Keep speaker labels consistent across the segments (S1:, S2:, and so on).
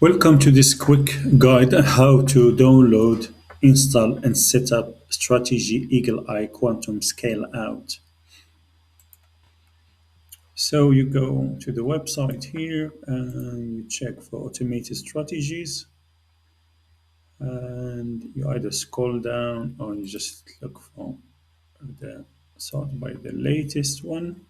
S1: Welcome to this quick guide on how to download, install, and set up Strategy Eagle Eye Quantum Scale Out. So you go to the website here and you check for automated strategies, and you either scroll down or you just look for the sort by the latest one.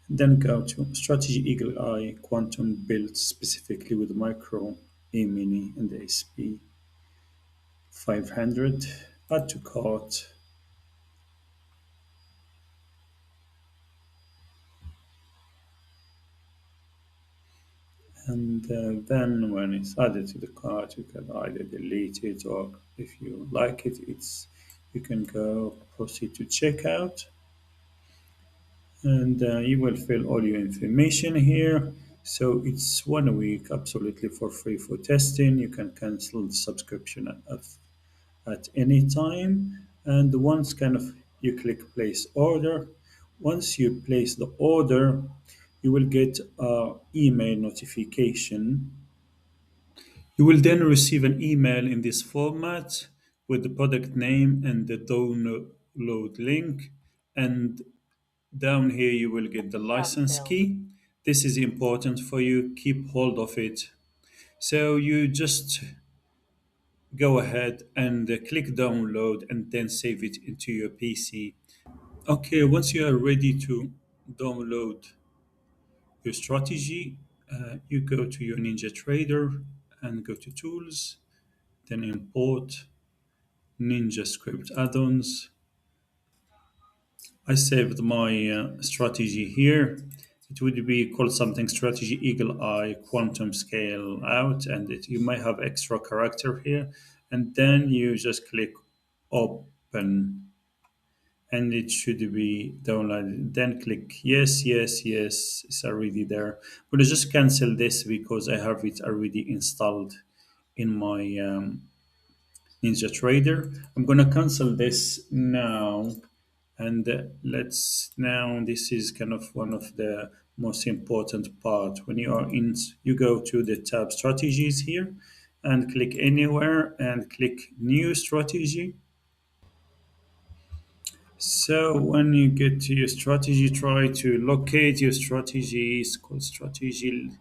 S1: Then go to Strategy Eagle Eye Quantum built specifically with Micro E-mini and the SP 500. Add to cart. And then when it's added to the cart, you can either delete it, or if you like it, you can go proceed to checkout, and you will fill all your information here. So it's 1 week absolutely for free for testing. You can cancel the subscription at any time. And once kind of you click place order, once you place the order, you will get a email notification. You will then receive an email in this format with the product name and the download link. And down here, you will get the license key. This is important for you. Keep hold of it. So you just go ahead and click download and then save it into your PC. Okay, once you are ready to download your strategy, you go to your NinjaTrader and go to Tools, then Import NinjaScript add-ons. I saved my strategy here. It would be called something Strategy Eagle Eye Quantum Scale Out, and you might have extra character here. And then you just click Open, and it should be downloaded. Then click Yes, yes, yes. It's already there. But I just cancel this because I have it already installed in my NinjaTrader. I'm gonna cancel this now, and let's now. This is kind of one of the most important part. When you are in, you go to the tab Strategies here, and click anywhere and click New Strategy. So when you get to your strategy, try to locate your strategy. It's called Strategy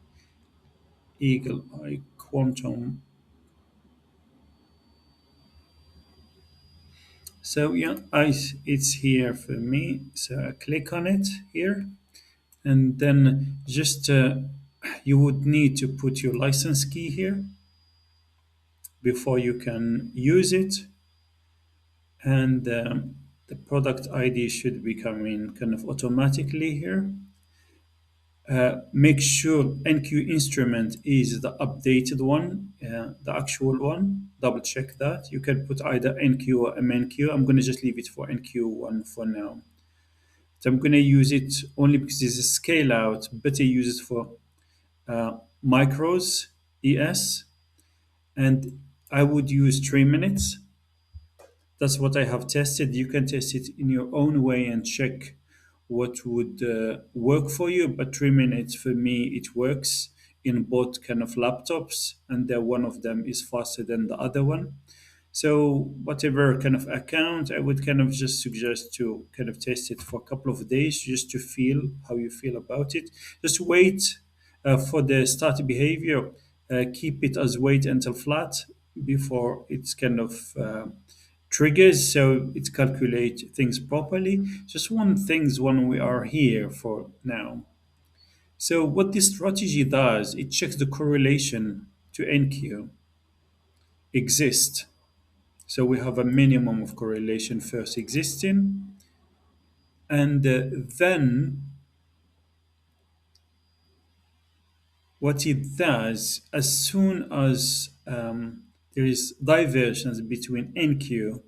S1: Eagle Eye Quantum. So yeah, it's here for me. So I click on it here, and then just you would need to put your license key here before you can use it, and the product ID should be coming kind of automatically here. Make sure NQ instrument is the updated one, the actual one. Double check that. You can put either NQ or MNQ. I'm going to just leave it for NQ1 for now. So I'm going to use it only because it's a scale out. Better use it for micros, ES, and I would use 3 minutes. That's what I have tested. You can test it in your own way and check what would work for you. But 3 minutes for me, it works in both kind of laptops, and one of them is faster than the other one. So whatever kind of account, I would kind of just suggest to kind of test it for a couple of days just to feel how you feel about it. Just wait for the start behavior. Keep it as wait until flat before it's kind of triggers, so it calculates things properly. Just one things when we are here for now. So what this strategy does, it checks the correlation to NQ exist. So we have a minimum of correlation first existing, and then what it does, as soon as there is divergence between NQ,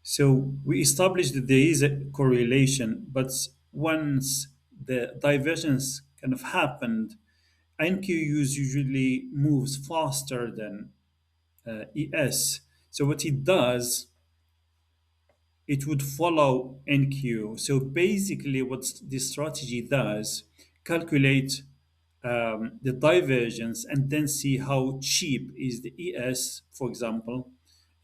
S1: so we established that there is a correlation, but once the divergence kind of happened, NQ usually moves faster than ES. So what it does, it would follow NQ. So basically, what this strategy does, calculate the divergence and then see how cheap is the ES, for example.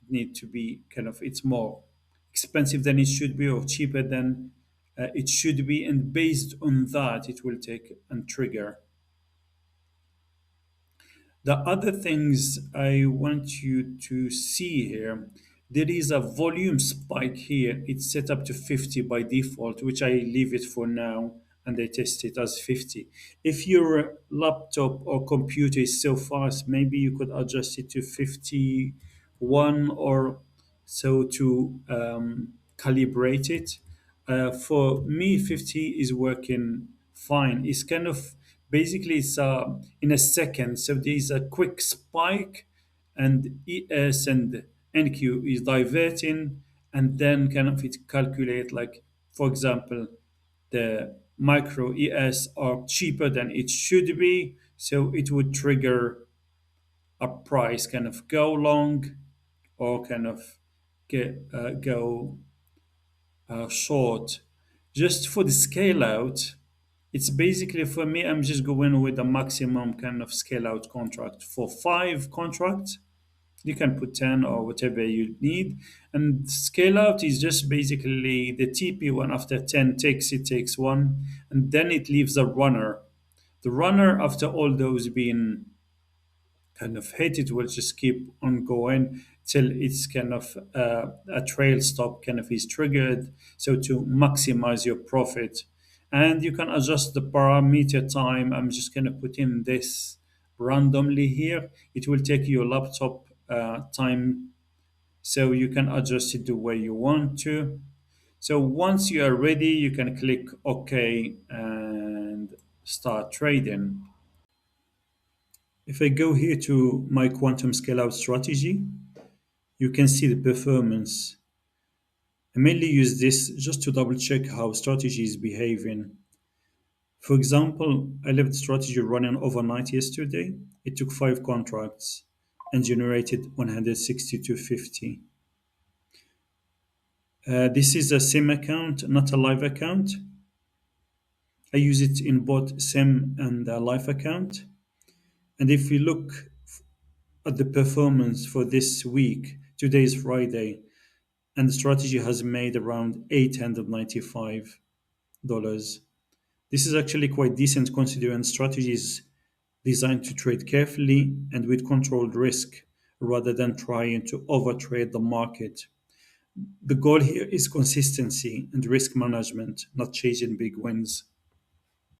S1: It need to be kind of, it's more expensive than it should be or cheaper than it should be, and based on that, it will take and trigger. The other things I want you to see here, there is a volume spike here. It's set up to 50 by default, which I leave it for now, and I test it as 50. If your laptop or computer is so fast, maybe you could adjust it to 51 or so to calibrate it. For me, 50 is working fine. It's kind of basically it's in a second. So there's a quick spike, and ES and NQ is diverting, and then kind of it calculate like, for example, the micro ES are cheaper than it should be, so it would trigger a price kind of go long or kind of go short. Just for the scale out, it's basically for me, I'm just going with the maximum kind of scale out contract. For 5 contracts, you can put 10 or whatever you need. And scale out is just basically the TP one after 10 ticks, it takes one, and then it leaves a runner. The runner, after all those being kind of hit, it will just keep on going till it's kind of a trail stop kind of is triggered, so to maximize your profit. And you can adjust the parameter time. I'm just going to put in this randomly here. It will take your laptop time, so you can adjust it the way you want to. So once you are ready, you can click OK and start trading. If I go here to my quantum scale out strategy, you can see the performance. I mainly use this just to double check how strategy is behaving. For example, I left the strategy running overnight yesterday. It took 5 contracts and generated 162.50. This is a SIM account, not a live account. I use it in both SIM and a live account. And if we look at the performance for this week, today is Friday, and the strategy has made around $895. This is actually quite decent considering strategy is designed to trade carefully and with controlled risk rather than trying to overtrade the market. The goal here is consistency and risk management, not chasing big wins.